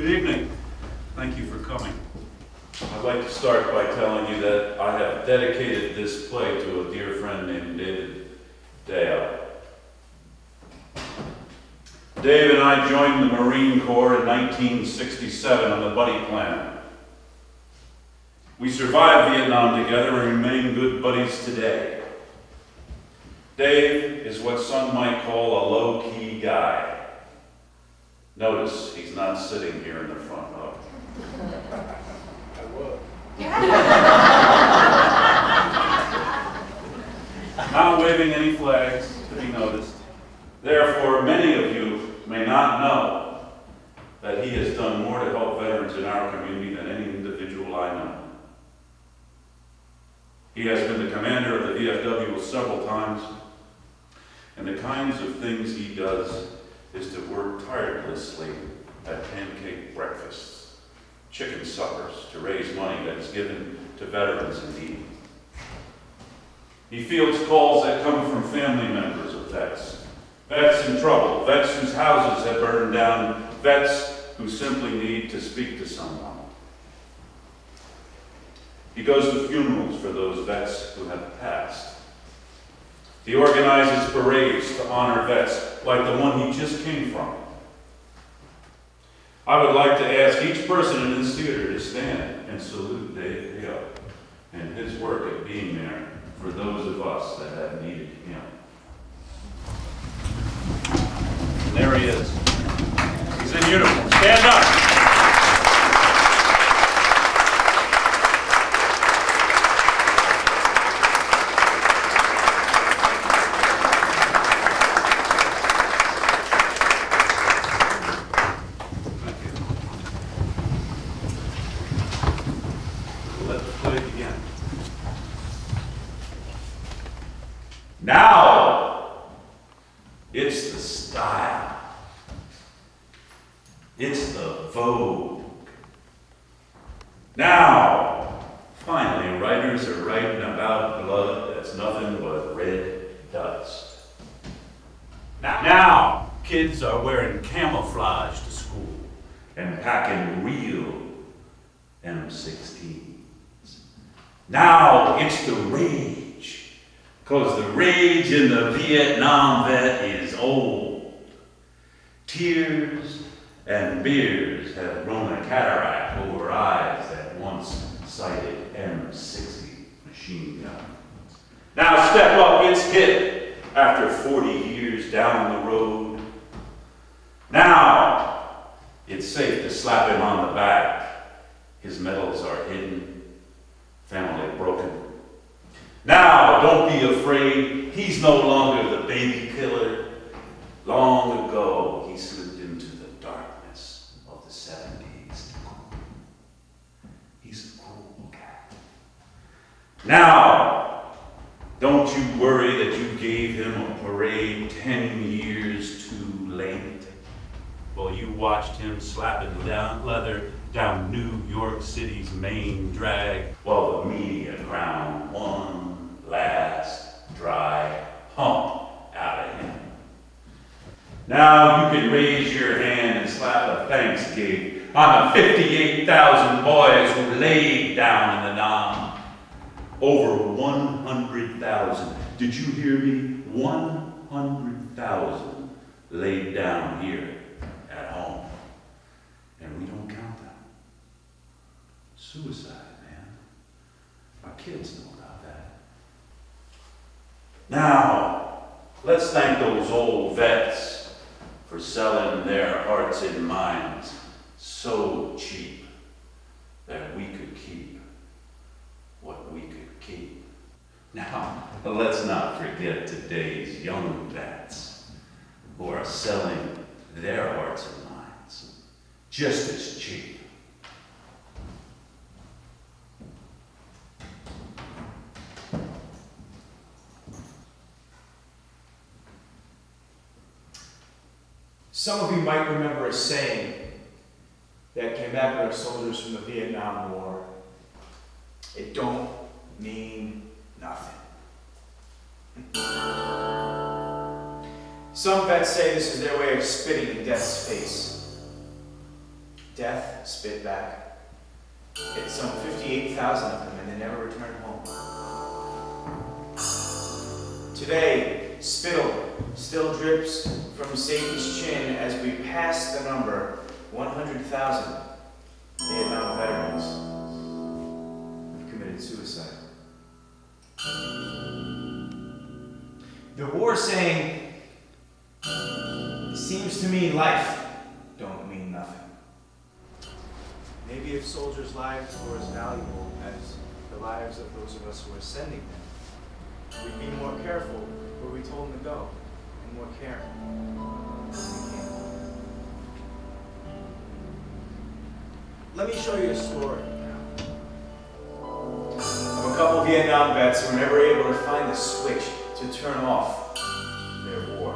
Good evening. Thank you for coming. I'd like to start by telling you that I have dedicated this play to a dear friend named Dayo. Dave and I joined the Marine Corps in 1967 on the buddy plan. We survived Vietnam together and remain good buddies today. Dave is what some might call a low-key guy. Notice he's not sitting here in the front row. I would. Not waving any flags to be noticed. Therefore, many of you may not know that he has done more to help veterans in our community than any individual I know. He has been the commander of the VFW several times, and the kinds of things he does is to work tirelessly at pancake breakfasts, chicken suppers to raise money that is given to veterans in need. He fields calls that come from family members of vets, vets in trouble, vets whose houses have burned down, vets who simply need to speak to someone. He goes to funerals for those vets who have passed. He organizes parades to honor vets like the one he just came from. I would like to ask each person in this theater to stand and salute Dayo and his work at being there for those of us that have needed him. And there he is. He's in uniform. Stand up. Now, it's the style. It's the vogue. Now, finally, writers are writing about blood that's nothing but red dust. Now, kids are wearing camouflage to school and packing real M16s. Now, it's the rage. Because the rage in the Vietnam vet is old. Tears and beers have grown a cataract over eyes that once sighted M60 machine guns. Now step up, it's hit after 40 years down the road. Now it's safe to slap him on the back. His medals are hidden, family broken. Now, don't be afraid, he's no longer the baby killer. Long ago, he slipped into the darkness of the 70s. He's a cool cat. Now, don't you worry that you gave him a parade 10 years too late. Well, you watched him slapping leather down New York City's main drag while the media crowned one last dry hump out of him. Now you can raise your hand and slap a thanks gig on the 58,000 boys who laid down in the Nam. Over 100,000. Did you hear me? 100,000 laid down here at home. And we don't count them. Suicide, man. Our kids know about that. Now, let's thank those old vets for selling their hearts and minds so cheap that we could keep what we could keep. Now, let's not forget today's young vets who are selling their hearts and minds just as cheap. Some of you might remember a saying that came back with our soldiers from the Vietnam War. It don't mean nothing. Some vets say this is their way of spitting in death's face. death spit back. It's some 58,000 of them, and they never returned home. Today, spittle still drips from Satan's chin as we pass the number 100,000 Vietnam veterans have committed suicide. The war saying, "It seems to me life don't mean nothing." Maybe if soldiers' lives were as valuable as the lives of those of us who are sending them, we'd be more careful where we told them to go, and more caring when we came home. Let me show you a story now of a couple of Vietnam vets who were never able to find the switch to turn off their war.